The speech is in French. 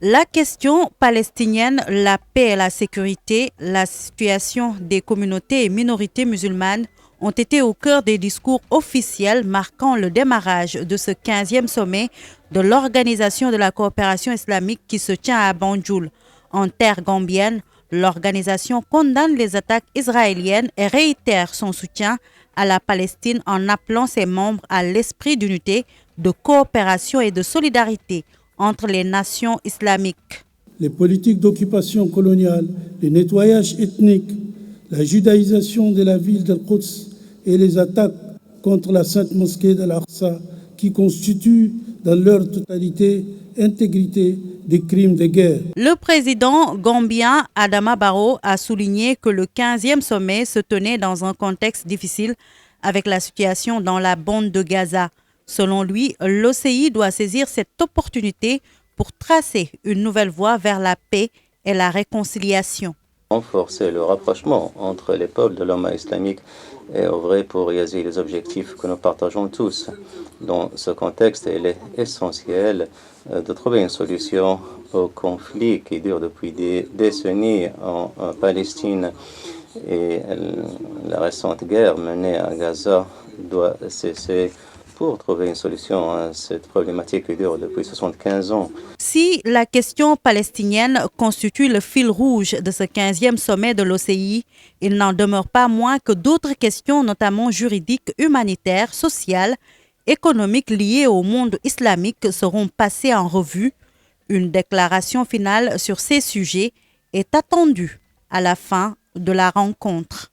La question palestinienne, la paix et la sécurité, la situation des communautés et minorités musulmanes ont été au cœur des discours officiels marquant le démarrage de ce 15e sommet de l'Organisation de la coopération islamique qui se tient à Banjul. En terre gambienne, l'organisation condamne les attaques israéliennes et réitère son soutien à la Palestine en appelant ses membres à l'esprit d'unité, de coopération et de solidarité entre les nations islamiques. Les politiques d'occupation coloniale, le nettoyage ethnique, la judaïsation de la ville d'Al-Quds et les attaques contre la sainte mosquée d'Al-Aqsa qui constituent dans leur totalité intégrité des crimes de guerre. Le président gambien Adama Barrow a souligné que le 15e sommet se tenait dans un contexte difficile avec la situation dans la bande de Gaza. Selon lui, l'OCI doit saisir cette opportunité pour tracer une nouvelle voie vers la paix et la réconciliation. Renforcer le rapprochement entre les peuples de l'Oumma islamique et œuvrer pour réaliser les objectifs que nous partageons tous. Dans ce contexte, il est essentiel de trouver une solution au conflit qui dure depuis des décennies en Palestine. Et la récente guerre menée à Gaza doit cesser pour trouver une solution à cette problématique qui dure depuis 75 ans. Si la question palestinienne constitue le fil rouge de ce 15e sommet de l'OCI, il n'en demeure pas moins que d'autres questions, notamment juridiques, humanitaires, sociales, économiques liées au monde islamique seront passées en revue. Une déclaration finale sur ces sujets est attendue à la fin de la rencontre.